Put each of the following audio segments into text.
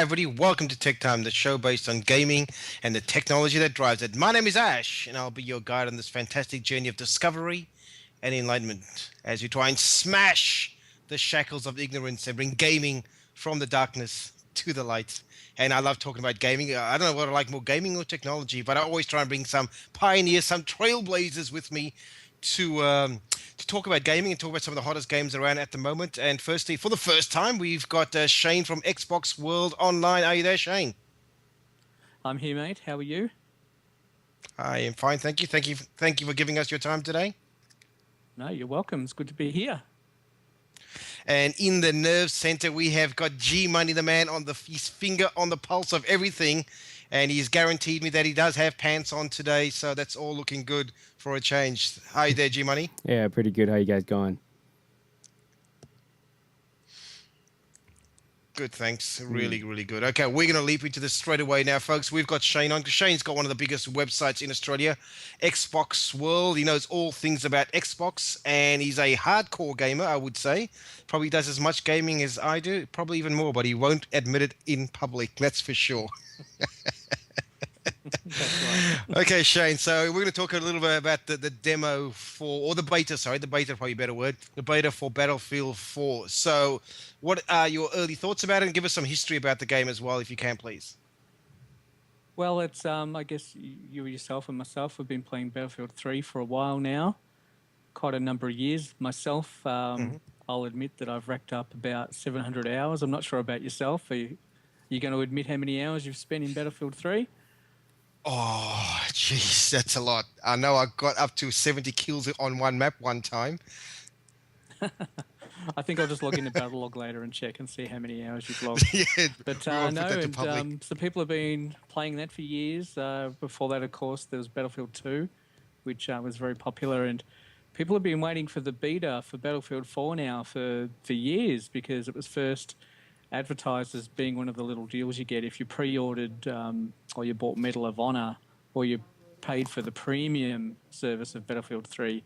Hi, everybody. Welcome to Tektime, the show based on gaming and the technology that drives it. My name is Ash, and I'll be your guide on this fantastic journey of discovery and enlightenment as we try and smash the shackles of ignorance and bring gaming from the darkness to the light. And I love talking about gaming. I don't know what I like more, gaming or technology, but I always try and bring some pioneers, some trailblazers with me to talk about gaming and talk about some of the hottest games around at the moment. And firstly, for the first time, we've got Shane from Xbox World Online. Are you there, Shane? I'm here, mate. How are you? I am fine, thank you. Thank you for giving us your time today. No, you're welcome. It's good to be here. And in the nerve center, we have got G Money, the man on his finger on the pulse of everything. And he's guaranteed me that he does have pants on today. So that's all looking good for a change. How are you there, G Money? Yeah, pretty good. How you guys going? Good, thanks. Really, really good. Okay, we're going to leap into this straight away now, folks. We've got Shane on, because Shane's got one of the biggest websites in Australia, Xbox World. He knows all things about Xbox, and he's a hardcore gamer, I would say. Probably does as much gaming as I do, probably even more, but he won't admit it in public, that's for sure. That's right. Okay, Shane, so we're going to talk a little bit about the demo for, or the beta, sorry, the beta, probably a better word, the beta for Battlefield 4. So what are your early thoughts about it? And give us some history about the game as well, if you can, please. Well, it's I guess you yourself and myself have been playing Battlefield 3 for a while now, quite a number of years. Myself, I'll admit that I've racked up about 700 hours. I'm not sure about yourself. Are you going to admit how many hours you've spent in Battlefield 3? Oh, jeez, that's a lot. I know I got up to 70 kills on one map one time. I think I'll just log into Battlelog later and check and see how many hours you've logged. Yeah, But we won't no, put that to and public. so people have been playing that for years. Before that, of course, there was Battlefield 2, which was very popular, and people have been waiting for the beta for Battlefield 4 now for years, because it was first advertised as being one of the little deals you get if you pre-ordered or you bought Medal of Honor or you paid for the premium service of Battlefield 3.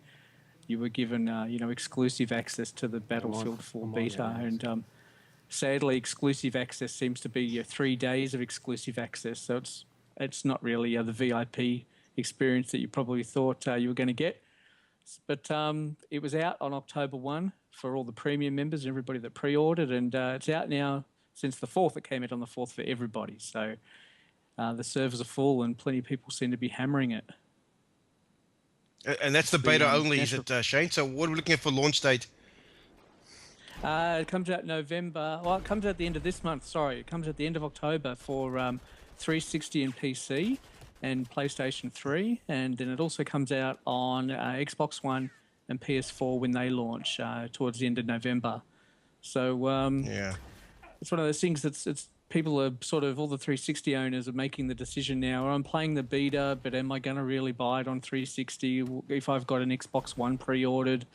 You were given, exclusive access to the Battlefield 4 beta, and sadly, exclusive access seems to be 3 days of exclusive access. So it's not really the VIP experience that you probably thought you were going to get. But it was out on October 1 for all the premium members and everybody that pre-ordered, and it's out now since the 4th. It came out on the 4th for everybody. So the servers are full, and plenty of people seem to be hammering it. And that's the beta only, is it, Shane? So what are we looking at for launch date? It comes out November. Well, it comes out at the end of this month. Sorry, it comes at the end of October for 360 and PC and PlayStation 3, and then it also comes out on Xbox One and PS4 when they launch towards the end of November. So Yeah. it's one of those things that's people are sort of, all the 360 owners are making the decision now. I'm playing the beta, but am I going to really buy it on 360 if I've got an Xbox One pre-ordered,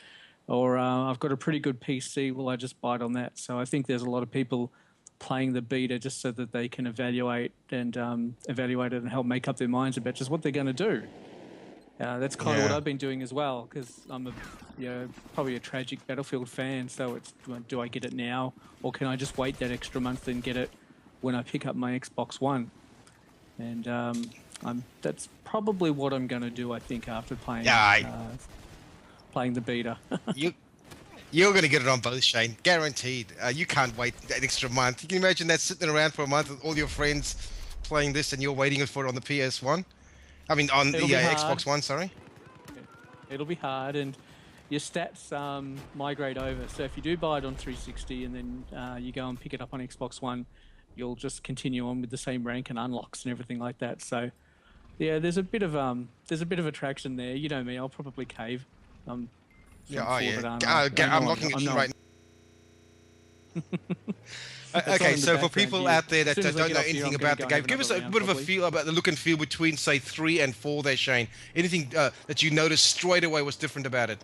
or I've got a pretty good PC, will I just buy it on that? So I think there's a lot of people playing the beta just so that they can evaluate it and help make up their minds about just what they're going to do. That's kind of what I've been doing as well, because I'm probably a tragic Battlefield fan. So it's, do I get it now, or can I just wait that extra month and get it when I pick up my Xbox One? And that's probably what I'm going to do, I think, after playing the beta. You're going to get it on both, Shane. Guaranteed. You can't wait that extra month. You can imagine that sitting around for a month with all your friends playing this, and you're waiting for it on the PS1. I mean, on the Xbox One, sorry. It'll be hard, and your stats migrate over. So if you do buy it on 360 and then you go and pick it up on Xbox One, you'll just continue on with the same rank and unlocks and everything like that. So yeah, there's a bit of attraction there. You know me, I'll probably cave. I'm locking it in right now. Okay, so for people out there that don't know anything about the game, give us a bit of a feel about the look and feel between, say, 3 and 4 there, Shane. Anything that you noticed straight away was different about it?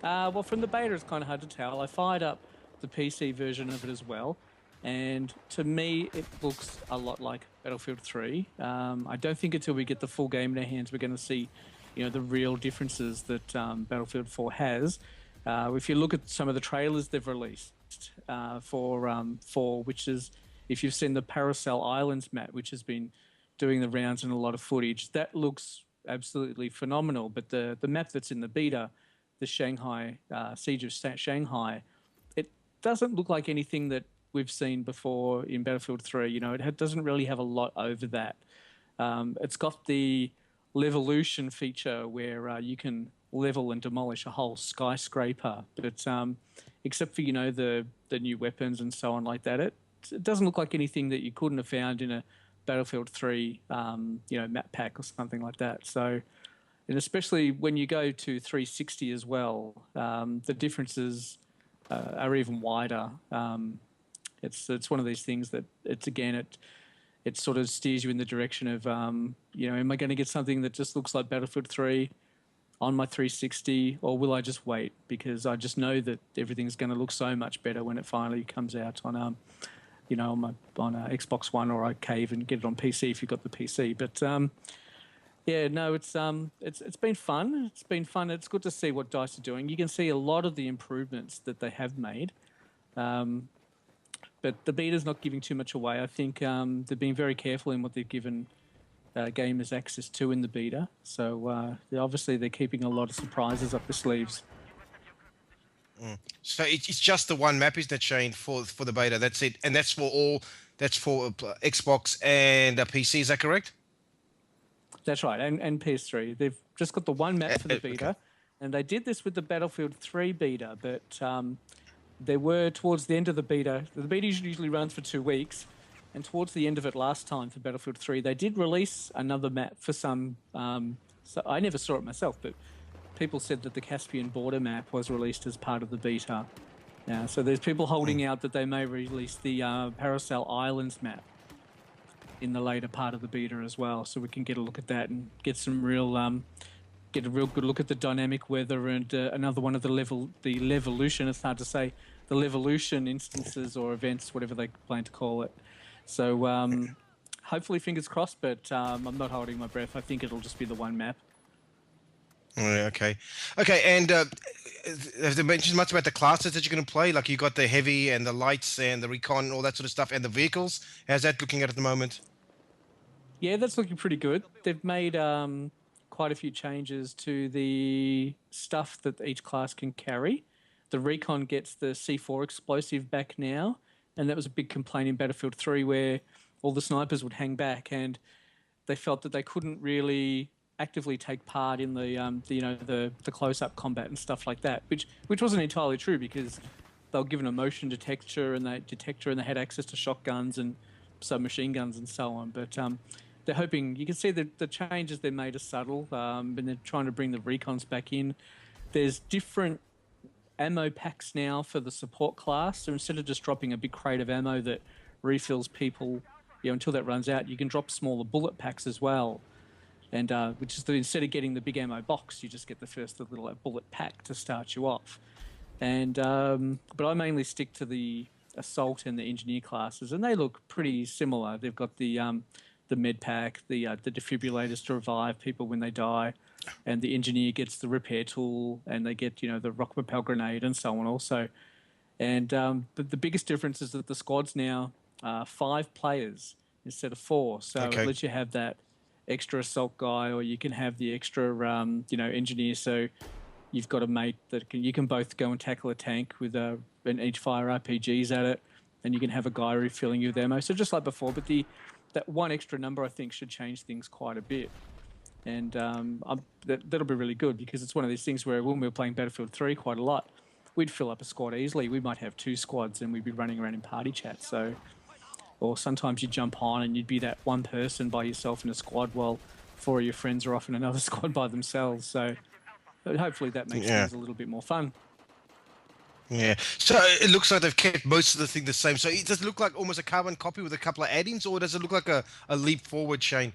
Well, from the beta, it's kind of hard to tell. I fired up the PC version of it as well, and to me, it looks a lot like Battlefield 3. I don't think until we get the full game in our hands, we're going to see, the real differences that Battlefield 4 has. If you look at some of the trailers they've released for 4, which is if you've seen the Paracel Islands map, which has been doing the rounds in a lot of footage, that looks absolutely phenomenal. But the map that's in the beta, the Shanghai Siege of Shanghai, it doesn't look like anything that we've seen before in Battlefield 3. You know, doesn't really have a lot over that. It's got the Levolution feature where you can level and demolish a whole skyscraper, but except for the new weapons and so on like that, it doesn't look like anything that you couldn't have found in a Battlefield 3 map pack or something like that. So, and especially when you go to 360 as well, the differences are even wider. It's one of these things that it sort of steers you in the direction of, am I going to get something that just looks like Battlefield 3 on my 360, or will I just wait? Because I just know that everything's going to look so much better when it finally comes out on, on Xbox One, or I cave and get it on PC if you've got the PC. But it's been fun. It's been fun. It's good to see what DICE are doing. You can see a lot of the improvements that they have made. But the beta's not giving too much away. I think they're being very careful in what they've given gamers access to in the beta. So they're keeping a lot of surprises up their sleeves. So it's just the one map, isn't it, Shane, for the beta? That's it, and that's for all. That's for Xbox and PC. Is that correct? That's right, and PS3. They've just got the one map for the beta, okay. and they did this with the Battlefield 3 beta, but they were towards the end of the beta. The beta usually runs for 2 weeks, and towards the end of it last time for Battlefield 3, they did release another map for some. So I never saw it myself, but people said that the Caspian border map was released as part of the beta. So there's people holding out that they may release the Paracel Islands map in the later part of the beta as well, so we can get a look at that and get some get a real good look at the dynamic weather and another one of the Levolution. It's hard to say, the Levolution instances or events, whatever they plan to call it. So hopefully, fingers crossed, but I'm not holding my breath. I think it'll just be the one map. Okay. And have they mentioned much about the classes that you're going to play? Like you got the heavy and the lights and the recon and all that sort of stuff, and the vehicles. How's that looking at the moment? Yeah, that's looking pretty good. They've made quite a few changes to the stuff that each class can carry. The recon gets the C4 explosive back now, and that was a big complaint in Battlefield 3 where all the snipers would hang back, and they felt that they couldn't really actively take part in the close-up combat and stuff like that, which wasn't entirely true because they were given a motion detector and they had access to shotguns and submachine guns and so on. But they're hoping, you can see that the changes they made are subtle, and they're trying to bring the recons back in. There's different ammo packs now for the support class, so instead of just dropping a big crate of ammo that refills people until that runs out, you can drop smaller bullet packs as well. And which is instead of getting the big ammo box, you just get the first little bullet pack to start you off. And but I mainly stick to the assault and the engineer classes, and they look pretty similar. They've got the med pack, the defibrillators to revive people when they die, and the engineer gets the repair tool, and they get the rocket propel grenade and so on also. And but the biggest difference is that the squad's now 5 players instead of 4, so Okay. it lets you have that extra assault guy, or you can have the extra engineer. So you've got a mate that you can both go and tackle a tank with and each fire RPGs at it, and you can have a guy refilling you with ammo. So just like before, but that one extra number I think should change things quite a bit, and that'll be really good because it's one of these things where when we were playing Battlefield 3 quite a lot, we'd fill up a squad easily. We might have 2 squads and we'd be running around in party chat. So. Or sometimes you jump on and you'd be that one person by yourself in a squad while 4 of your friends are off in another squad by themselves. So hopefully that makes things a little bit more fun. Yeah. So it looks like they've kept most of the thing the same. So does it look like almost a carbon copy with a couple of add-ins, or does it look like a leap forward, Shane?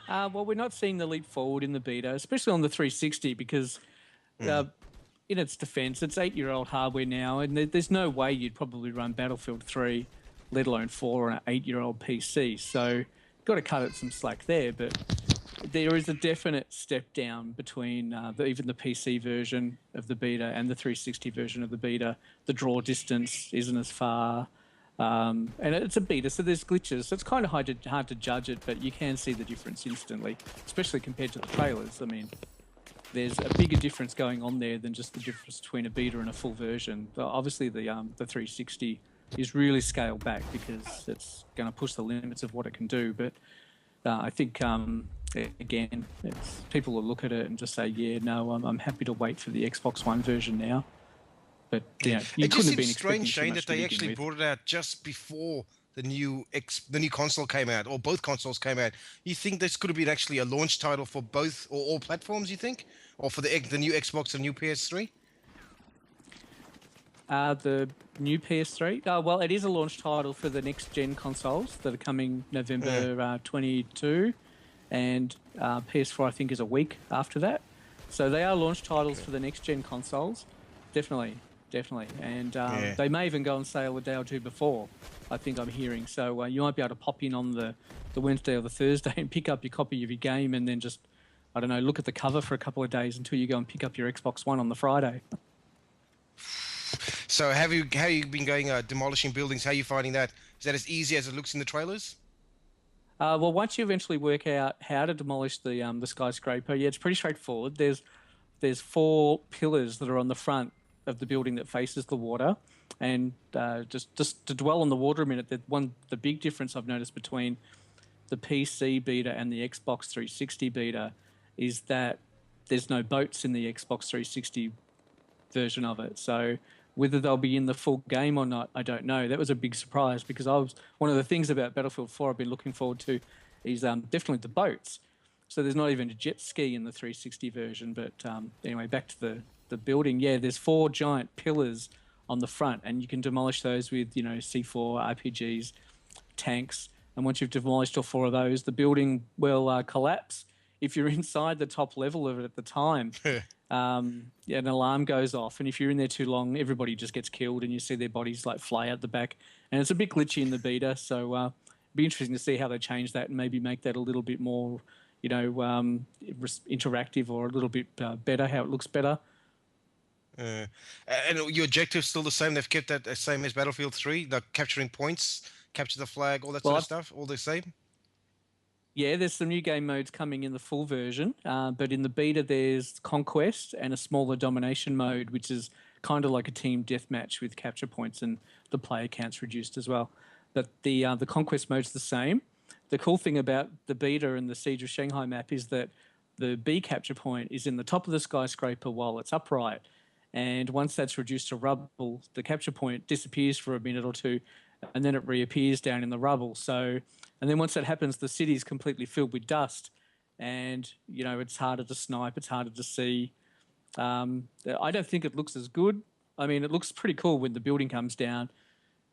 Well, we're not seeing the leap forward in the beta, especially on the 360, because in its defense, it's 8-year-old hardware now, and there's no way you'd probably run Battlefield 3, let alone 4 on an 8-year-old PC. So got to cut it some slack there, but there is a definite step down between even the PC version of the beta and the 360 version of the beta. The draw distance isn't as far. And it's a beta, so there's glitches. So it's kind of hard to judge it, but you can see the difference instantly, especially compared to the trailers. I mean, there's a bigger difference going on there than just the difference between a beta and a full version. Obviously, the 360 is really scaled back because it's going to push the limits of what it can do. But I think again, people will look at it and just say, "Yeah, no, I'm happy to wait for the Xbox One version now." But yeah, you It just couldn't have been seems expecting strange, too Shane, much that to they begin actually with. brought it out just before the new console came out, or both consoles came out. You think this could have been actually a launch title for both or all platforms? You think, or for the new Xbox and new PS3? The new PS3. Well, it is a launch title for the next gen consoles that are coming November 22, and PS4 I think is a week after that. So they are launch titles for the next gen consoles, definitely, and Yeah. they may even go on sale a day or two before. I think I'm hearing. So you might be able to pop in on the Wednesday or the Thursday and pick up your copy of your game, and then just I don't know, look at the cover for a couple of days until you go and pick up your Xbox One on the Friday. So how you been going demolishing buildings? How are you finding that? Is that as easy as it looks in the trailers? Well, once you eventually work out how to demolish the skyscraper, yeah, it's pretty straightforward. There's four pillars that are on the front of the building that faces the water, and just to dwell on the water a minute, the big difference I've noticed between the PC beta and the Xbox 360 beta is that there's no boats in the Xbox 360 version of it. So whether they'll be in the full game or not, I don't know. That was a big surprise because one of the things about Battlefield 4 I've been looking forward to is definitely the boats. So there's not even a jet ski in the 360 version. But anyway, back to the building. Yeah, there's four giant pillars on the front, and you can demolish those with C4 RPGs, tanks. And once you've demolished all four of those, the building will collapse. If you're inside the top level of it at the time, an alarm goes off, and if you're in there too long, everybody just gets killed, and you see their bodies like fly out the back. And it's a bit glitchy in the beta, so it'd be interesting to see how they change that and maybe make that a little bit more, interactive or a little bit better, how it looks better. And your objective's still the same. They've kept that the same as Battlefield 3, like capturing points, capture the flag, all that Well, sort of stuff. All the same. Yeah, there's some new game modes coming in the full version, but in the beta there's Conquest and a smaller domination mode, which is kind of like a team deathmatch with capture points and the player count's reduced as well. But the Conquest mode's the same. The cool thing about the beta and the Siege of Shanghai map is that the B capture point is in the top of the skyscraper while it's upright, and once that's reduced to rubble, the capture point disappears for a minute or two, and then it reappears down in the rubble. So, and then once that happens, the city is completely filled with dust, and it's harder to snipe, it's harder to see. I don't think it looks as good. I mean, it looks pretty cool when the building comes down.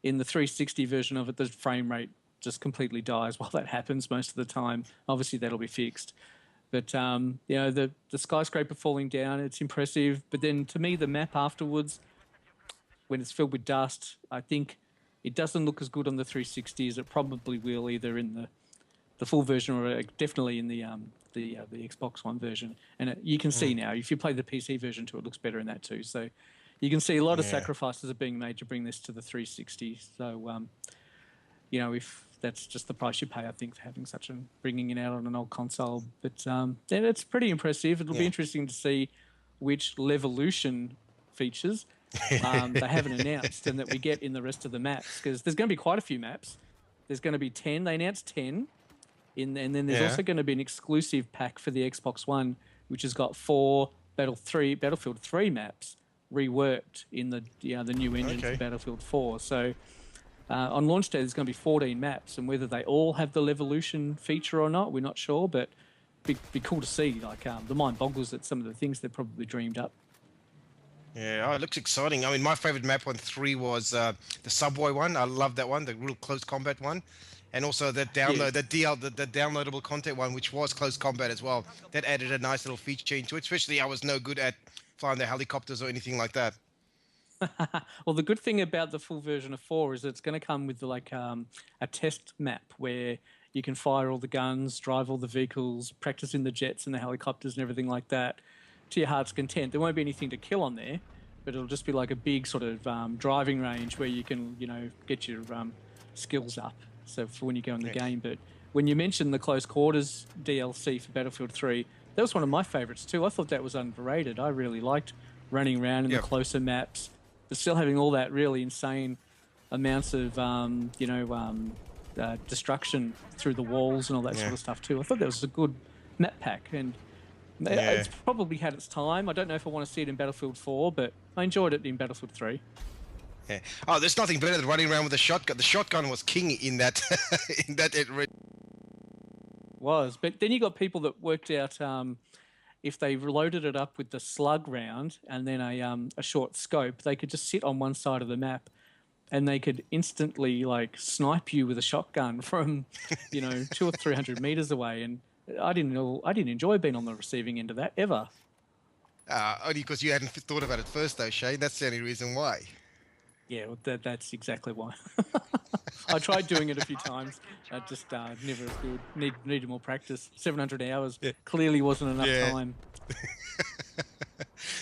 In the 360 version of it, the frame rate just completely dies while that happens most of the time. Obviously, that'll be fixed. But the skyscraper falling down, it's impressive. But then to me, the map afterwards, when it's filled with dust, I think it doesn't look as good on the 360 as it probably will either in the full version or definitely in the Xbox One version. And you can see now, if you play the PC version too, it looks better in that too. So you can see a lot of sacrifices are being made to bring this to the 360. So if that's just the price you pay, I think, for having bringing it out on an old console. But it's pretty impressive. It'll be interesting to see which Levolution features they haven't announced and that we get in the rest of the maps, because there's going to be quite a few maps. There's going to be 10. They announced 10. And then there's also going to be an exclusive pack for the Xbox One, which has got 4 Battlefield 3 maps reworked in the new engine for Battlefield 4. So on launch day, there's going to be 14 maps, and whether they all have the Levolution feature or not, we're not sure, but be cool to see. Like the mind boggles at some of the things they've probably dreamed up. Yeah, it looks exciting. I mean, my favorite map on 3 was the subway one. I love that one, the real close combat one. And also the downloadable content one, which was close combat as well. That added a nice little feature into it, especially I was no good at flying the helicopters or anything like that. Well, the good thing about the full version of 4 is it's going to come with a test map where you can fire all the guns, drive all the vehicles, practice in the jets and the helicopters and everything like that to your heart's content. There won't be anything to kill on there, but it'll just be like a big sort of driving range where you can, get your skills up. So for when you go in the game. But when you mentioned the close quarters DLC for Battlefield 3, that was one of my favorites too. I thought that was underrated. I really liked running around in the closer maps, but still having all that really insane amounts of, destruction through the walls and all that sort of stuff too. I thought that was a good map pack, and it's probably had its time. I don't know if I want to see it in Battlefield 4, but I enjoyed it in Battlefield 3. Yeah. Oh, there's nothing better than running around with a shotgun. The shotgun was king in that Was, but then you got people that worked out if they loaded it up with the slug round and then a short scope, they could just sit on one side of the map and they could instantly like snipe you with a shotgun from 200 or 300 meters away. And I didn't enjoy being on the receiving end of that ever. Only because you hadn't thought about it first, though, Shane. That's the only reason why. Yeah, well, that's exactly why. I tried doing it a few times. Just never as good. Needed more practice. 700 hours clearly wasn't enough time.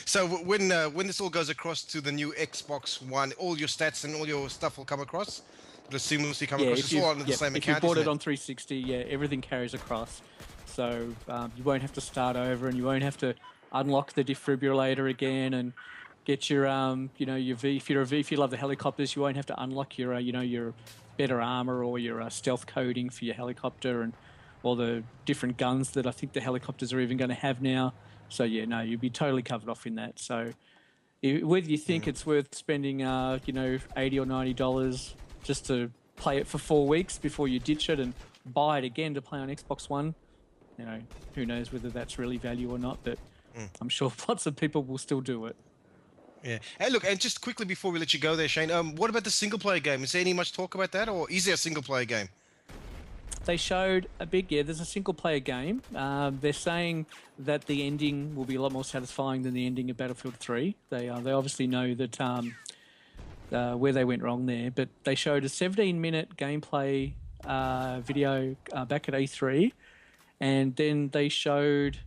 So when this all goes across to the new Xbox One, all your stats and all your stuff will come across? It'll seamlessly come across? It's all on the same account, if you bought it on 360, everything carries across. So you won't have to start over, and you won't have to unlock the defibrillator again and get your your V. If you love the helicopters, you won't have to unlock your your better armor or your stealth coding for your helicopter and all the different guns that I think the helicopters are even going to have now. So you'll be totally covered off in that. So whether you think it's worth spending $80 or $90 just to play it for 4 weeks before you ditch it and buy it again to play on Xbox One, who knows whether that's really value or not, but I'm sure lots of people will still do it. Yeah. Hey, look, and just quickly before we let you go there, Shane, what about the single-player game? Is there any much talk about that, or is there a single-player game? They showed a big, there's a single-player game. They're saying that the ending will be a lot more satisfying than the ending of Battlefield 3. They obviously know that where they went wrong there, but they showed a 17-minute gameplay video back at E3, and then they showed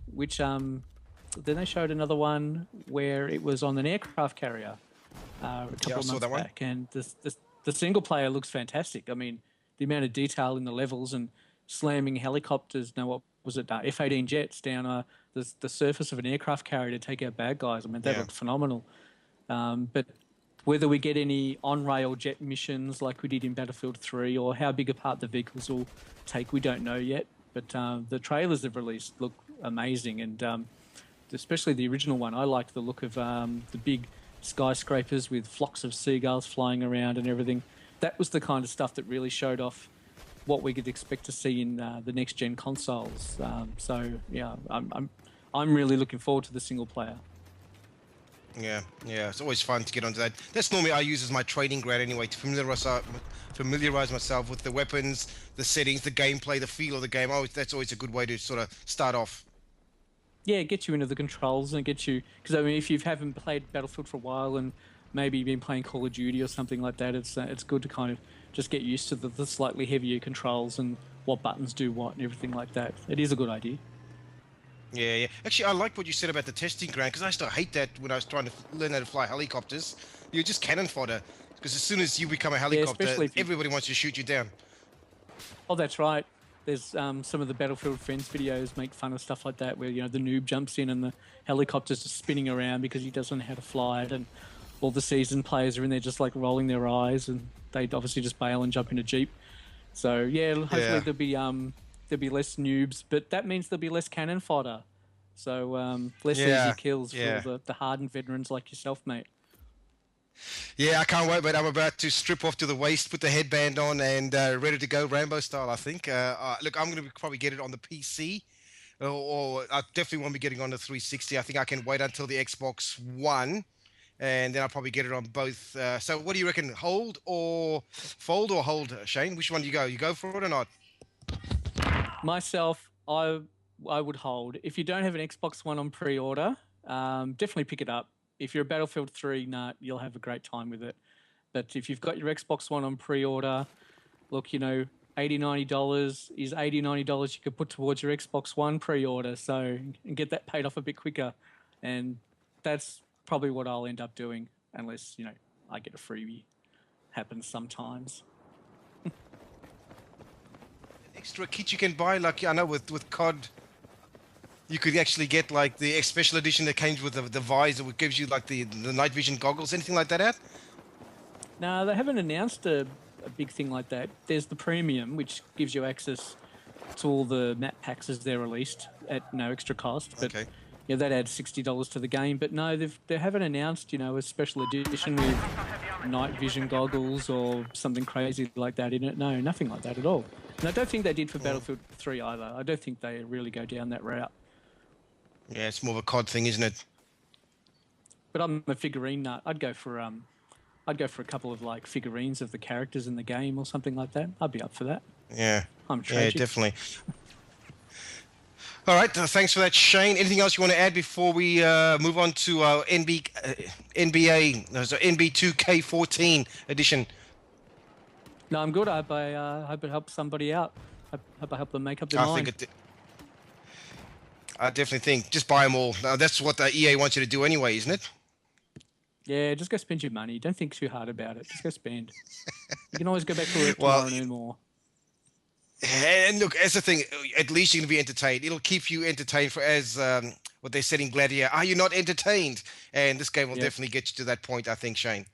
another one where it was on an aircraft carrier a couple of months back, and the single player looks fantastic. I mean, the amount of detail in the levels and slamming helicopters. What was it? F-18 jets down the surface of an aircraft carrier to take out bad guys. I mean, that looked phenomenal. But whether we get any on-rail jet missions like we did in Battlefield 3 or how big a part the vehicles will take, we don't know yet. But the trailers they've released look amazing, and especially the original one. I liked the look of the big skyscrapers with flocks of seagulls flying around and everything. That was the kind of stuff that really showed off what we could expect to see in the next gen consoles. I'm really looking forward to the single player. Yeah, it's always fun to get onto that. That's normally I use as my training ground anyway, to familiarize myself with the weapons, the settings, the gameplay, the feel of the game. That's always a good way to sort of start off. Yeah, get you into the controls and get you, because I mean, if you haven't played Battlefield for a while and maybe been playing Call of Duty or something like that, it's good to kind of just get used to the slightly heavier controls and what buttons do what and everything like that. It is a good idea. Yeah. Actually, I like what you said about the testing ground, because I used to hate that when I was trying to learn how to fly helicopters. You're just cannon fodder, because as soon as you become a helicopter, everybody wants to shoot you down. Oh, that's right. There's some of the Battlefield Friends videos make fun of stuff like that, where the noob jumps in and the helicopter's just spinning around because he doesn't know how to fly it, and all the seasoned players are in there just like rolling their eyes, and they'd obviously just bail and jump in a Jeep. So hopefully there'll be less noobs, but that means there'll be less cannon fodder. So less easy kills for the hardened veterans like yourself, mate. Yeah, I can't wait, mate. I'm about to strip off to the waist, put the headband on, and ready to go Rambo style, I think. Look, I'm going to probably get it on the PC, or I definitely won't be getting on the 360. I think I can wait until the Xbox One, and then I'll probably get it on both. So what do you reckon, hold or fold or hold, Shane? Which one do you go? You go for it or not? Myself, I would hold. If you don't have an Xbox One on pre-order, definitely pick it up. If you're a Battlefield 3 nut, you'll have a great time with it. But if you've got your Xbox One on pre-order, look, $80, $90 is $80, $90 you could put towards your Xbox One pre-order, so and get that paid off a bit quicker. And that's probably what I'll end up doing, unless I get a freebie. Happens sometimes. Extra kit you can buy, like I know with COD, you could actually get like the special edition that comes with the visor, which gives you like the night vision goggles, anything like that out? No, they haven't announced a big thing like that. There's the premium, which gives you access to all the map packs as they're released at no extra cost. But Okay. yeah, that adds $60 to the game. But no, they haven't announced a special edition with night vision goggles or something crazy like that in it. No, nothing like that at all. And I don't think they did for Battlefield 3 either. I don't think they really go down that route. Yeah, it's more of a COD thing, isn't it? But I'm a figurine nut. I'd go for a couple of like figurines of the characters in the game or something like that. I'd be up for that. Yeah. I'm tragic. Yeah, definitely. All right, thanks for that, Shane. Anything else you want to add before we move on to our NB 2K14 edition? No, I'm good. I hope it helps somebody out. I hope I help them make up their I mind. think I definitely think just buy them all. That's what the EA wants you to do anyway, isn't it? Yeah, just go spend your money. Don't think too hard about it. Just go spend. You can always go back to work Well, tomorrow and earn more. And look, that's the thing. At least you're going to be entertained. It'll keep you entertained for what they said in Gladiator. Are you not entertained? And this game will definitely get you to that point, I think, Shane.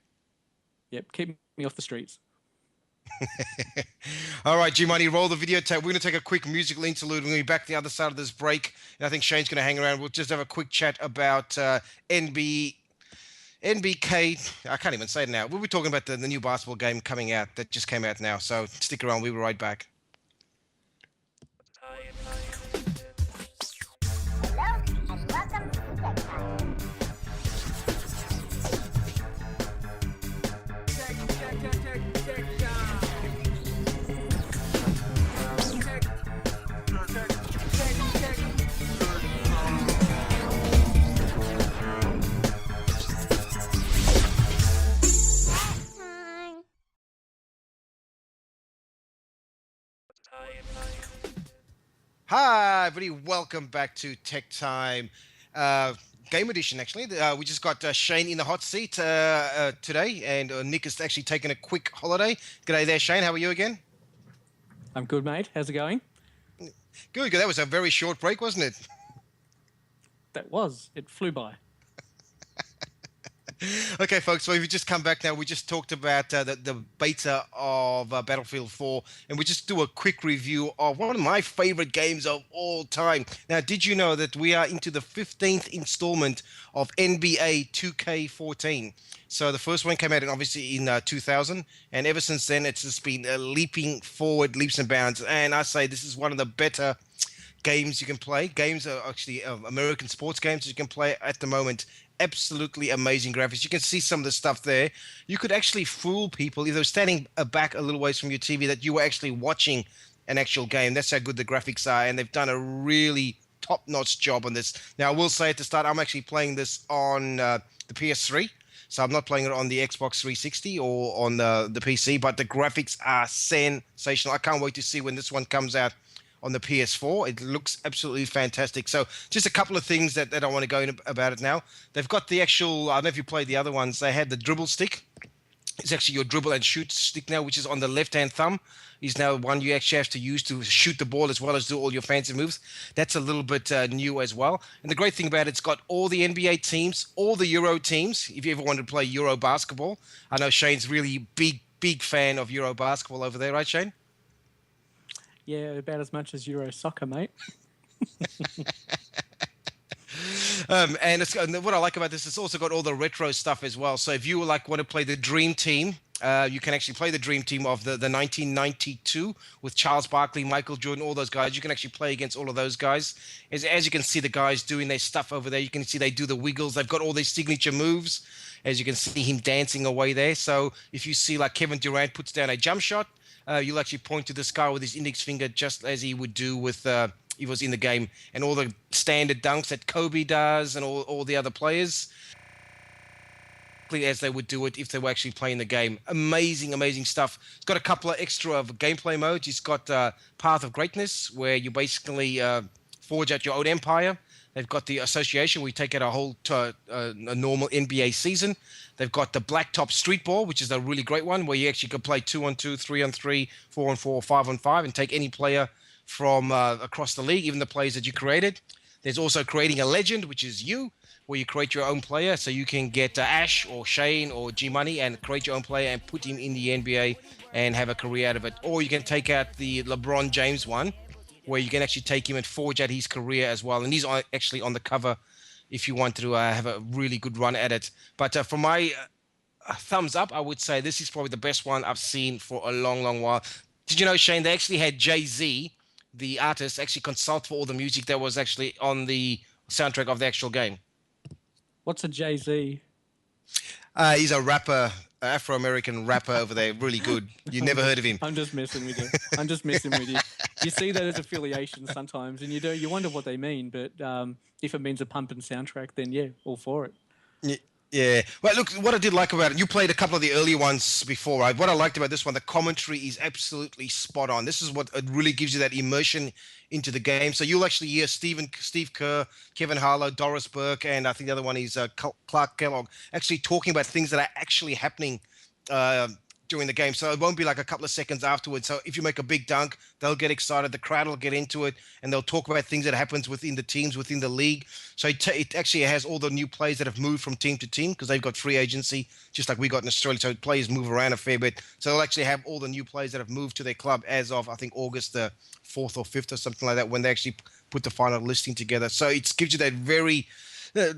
Yep, keep me off the streets. All right, G-Money, roll the video tape. We're going to take a quick musical interlude. We're going to be back the other side of this break. And I think Shane's going to hang around. We'll just have a quick chat about NBK. I can't even say it now. We'll be talking about the new basketball game coming out that just came out now. So stick around. We'll be right back. Hello, and welcome to Tektime. Hi, everybody. Welcome back to Tech Time Game Edition, actually. We just got Shane in the hot seat today, and Nick is actually taking a quick holiday. G'day there, Shane. How are you again? I'm good, mate. How's it going? Good. That was a very short break, wasn't it? That was. It flew by. Okay, folks, so if you just come back now, we just talked about the beta of Battlefield 4, and we just do a quick review of one of my favorite games of all time. Now, did you know that we are into the 15th installment of NBA 2K14? So the first one came out obviously in 2000, and ever since then, it's just been leaping forward, leaps and bounds. And I say this is one of the better games you can play. Games are actually American sports games you can play at the moment. Absolutely amazing graphics. You can see some of the stuff there. You could actually fool people if they were standing back a little ways from your TV that you were actually watching an actual game. That's how good the graphics are, and they've done a really top-notch job on this. Now, I will say at the start, I'm actually playing this on the PS3. So I'm not playing it on the Xbox 360 or on the PC, but the graphics are sensational. I can't wait to see when this one comes out on the PS4. It looks absolutely fantastic. So just a couple of things that I want to go in about it now. They've got the actual, I don't know if you played the other ones, they had the dribble stick. It's actually your dribble and shoot stick now, which is on the left-hand thumb. Is now one you actually have to use to shoot the ball as well as do all your fancy moves. That's a little bit new as well. And the great thing about it's got all the NBA teams, all the Euro teams, if you ever wanted to play Euro basketball. I know Shane's really big fan of Euro basketball over there, right, Shane? Yeah, about as much as Euro soccer, mate. And what I like about this, it's also got all the retro stuff as well. So if you want to play the Dream Team, you can actually play the Dream Team of the 1992 with Charles Barkley, Michael Jordan, all those guys. You can actually play against all of those guys. As you can see the guys doing their stuff over there, you can see they do the wiggles. They've got all these signature moves. As you can see him dancing away there. So if you see like Kevin Durant puts down a jump shot, you'll actually point to this guy with his index finger just as he would do with he was in the game. And all the standard dunks that Kobe does and all the other players, as they would do it if they were actually playing the game. Amazing stuff. It's got a couple of extra of gameplay modes. It's got Path of Greatness, where you basically forge out your own empire. They've got the association where you take out a normal NBA season. They've got the blacktop street ball, which is a really great one where you actually can play 2-on-2, 3-on-3, 4-on-4, 5-on-5, and take any player from across the league, even the players that you created. There's also creating a legend, which is you, where you create your own player. So you can get Ash or Shane or G Money and create your own player and put him in the NBA and have a career out of it. Or you can take out the LeBron James one, where you can actually take him and forge out his career as well. And he's actually on the cover if you want to have a really good run at it. But for my thumbs up, I would say this is probably the best one I've seen for a long, long while. Did you know, Shane, they actually had Jay-Z, the artist, actually consult for all the music that was actually on the soundtrack of the actual game? What's a Jay-Z? He's a rapper, Afro-American rapper over there, really good. You never heard of him. I'm just messing with you. You see those affiliations sometimes, and you wonder what they mean. But if it means a pumping soundtrack, then yeah, all for it. Yeah. Well, look, what I did like about it, you played a couple of the early ones before, right? What I liked about this one, the commentary is absolutely spot on. This is what it really gives you that immersion into the game. So you'll actually hear Steve Kerr, Kevin Harlow, Doris Burke, and I think the other one is Clark Kellogg, actually talking about things that are actually happening during the game. So it won't be like a couple of seconds afterwards. So if you make a big dunk, they'll get excited, the crowd will get into it, and they'll talk about things that happens within the teams, within the league. So it actually has all the new players that have moved from team to team because they've got free agency, just like we got in Australia. So players move around a fair bit. So they'll actually have all the new players that have moved to their club as of, I think, August the 4th or 5th or something like that, when they actually put the final listing together. So it gives you that very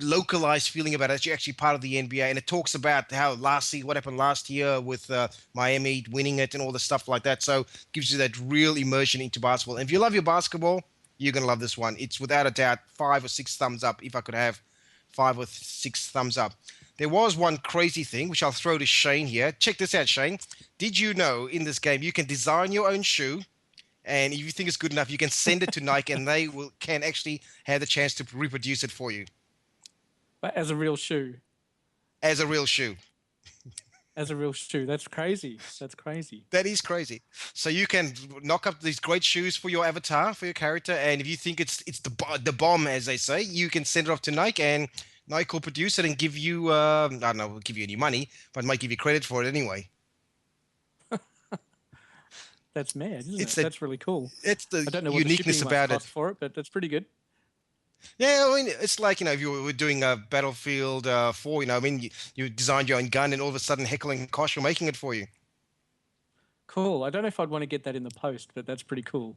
localized feeling about it. You're actually part of the NBA, and it talks about how what happened last year with Miami winning it and all the stuff like that. So it gives you that real immersion into basketball. And if you love your basketball, you're gonna love this one. It's without a doubt 5 or 6 thumbs up. If I could have 5 or 6 thumbs up. There was one crazy thing which I'll throw to Shane here. Check this out, Shane. Did you know in this game you can design your own shoe? And if you think it's good enough, you can send it to Nike, and they can actually have the chance to reproduce it for you. But as a real shoe. As a real shoe. As a real shoe. That's crazy. That is crazy. So you can knock up these great shoes for your avatar, for your character, and if you think it's the bomb, as they say, you can send it off to Nike, and Nike will produce it and give you, I don't know, give you any money, but might give you credit for it anyway. That's mad, isn't it? That's really cool. It's the I don't know what uniqueness the about it for it, but that's pretty good. Yeah, I mean, it's like, if you were doing a Battlefield 4, I mean, you designed your own gun, and all of a sudden Heckler and Koch were making it for you. Cool. I don't know if I'd want to get that in the post, but that's pretty cool.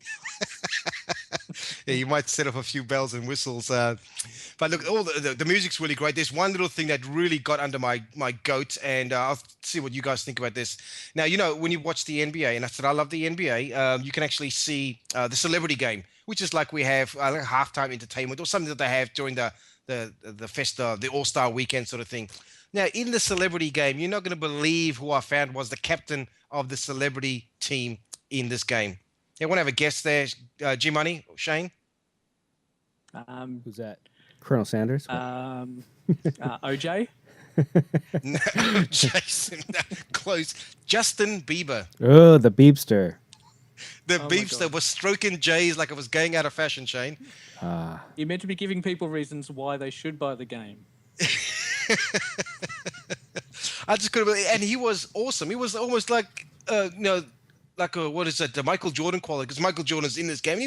Yeah, you might set off a few bells and whistles. But look, all the music's really great. There's one little thing that really got under my goat, and I'll see what you guys think about this. Now, when you watch the NBA, and I said I love the NBA, you can actually see the celebrity game, which is like we have like halftime entertainment or something that they have during the Festa, the All-Star weekend sort of thing. Now, in the celebrity game, you're not going to believe who I found was the captain of the celebrity team in this game. Yeah, want to have a guess there, G-Money, Shane? Who's that? Colonel Sanders? OJ? No, Jason, no, close. Justin Bieber. Oh, the Beebster. The Beebster was stroking J's like it was going out of fashion, Shane. You're meant to be giving people reasons why they should buy the game. I just couldn't believe, and he was awesome. He was almost like, what is it, the Michael Jordan quality? Because Michael Jordan's in this game.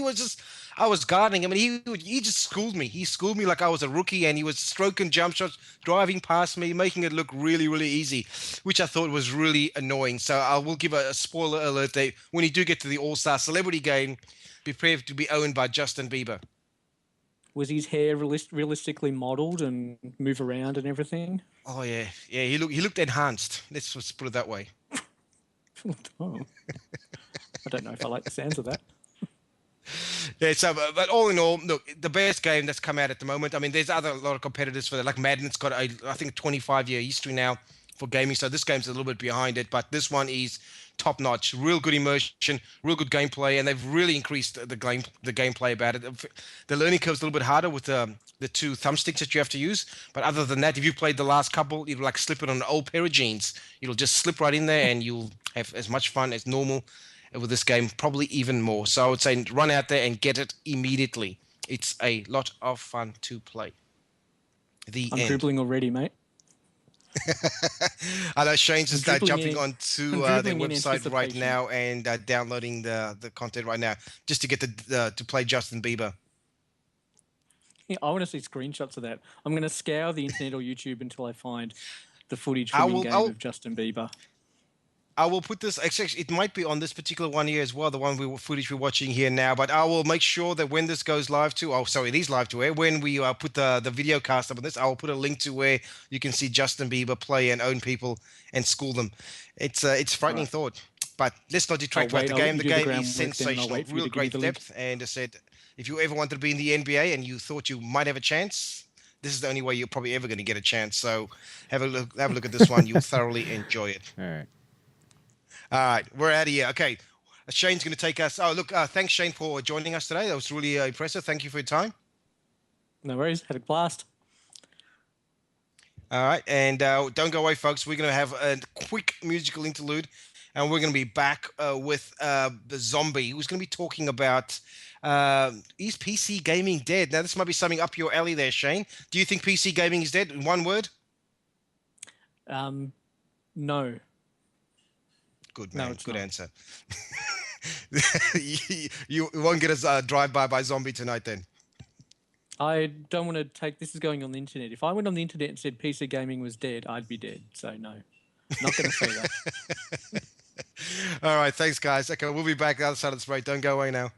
I was guarding him, and he just schooled me. He schooled me like I was a rookie, and he was stroking jump shots, driving past me, making it look really, really easy, which I thought was really annoying. So I will give a spoiler alert that when you do get to the All-Star Celebrity game, be prepared to be owned by Justin Bieber. Was his hair realistically modelled and move around and everything? Oh yeah, he looked enhanced. Let's just put it that way. Oh. I don't know if I like the sounds of that. Yeah, so but all in all, look, the best game that's come out at the moment. I mean, there's a lot of competitors for that. Like Madden's got I think 25-year history now for gaming, so this game's a little bit behind it, but this one is top notch, real good immersion, real good gameplay, and they've really increased the gameplay about it. The learning curve's a little bit harder with the 2 thumbsticks that you have to use, but other than that, if you played the last couple, it'll like slip it on an old pair of jeans. It'll just slip right in there, and you'll have as much fun as normal with this game, probably even more. So I would say run out there and get it immediately. It's a lot of fun to play. The I'm end. dribbling already, mate. I know Shane's just jumping I'm onto their dribbling in website right anticipation. now and downloading the content right now just to get to play Justin Bieber. Yeah, I want to see screenshots of that. I'm going to scour the internet or YouTube until I find the footage I from will. in-game of Justin Bieber. I will put this. Actually, it might be on this particular one here as well, the one footage we're watching here now. But I will make sure that when this goes live to, oh, sorry, it is live to air. When we put the video cast up on this, I will put a link to where you can see Justin Bieber play and own people and school them. It's a frightening thought. But let's not detract about the I'll let game. you The do the game is groundwork then, and I'll sensational, wait for you real to give me great the link. depth. And I said, if you ever wanted to be in the NBA and you thought you might have a chance, this is the only way you're probably ever going to get a chance. So have a look at this one. You'll thoroughly enjoy it. All right. All right, we're out of here. Okay, Shane's going to take us. Oh, look, thanks, Shane, for joining us today. That was really impressive. Thank you for your time. No worries. Had a blast. All right, and don't go away, folks. We're going to have a quick musical interlude, and we're going to be back with the zombie, who's going to be talking about is PC gaming dead? Now, this might be something up your alley there, Shane. Do you think PC gaming is dead? In one word? No. Good, man. No, it's Good not. answer. You won't get us drive-by by zombie tonight, then. I don't want to take... This is going on the internet. If I went on the internet and said PC gaming was dead, I'd be dead. So, no. Not going to say that. All right, thanks, guys. Okay, we'll be back the other side of the break. Don't go away now.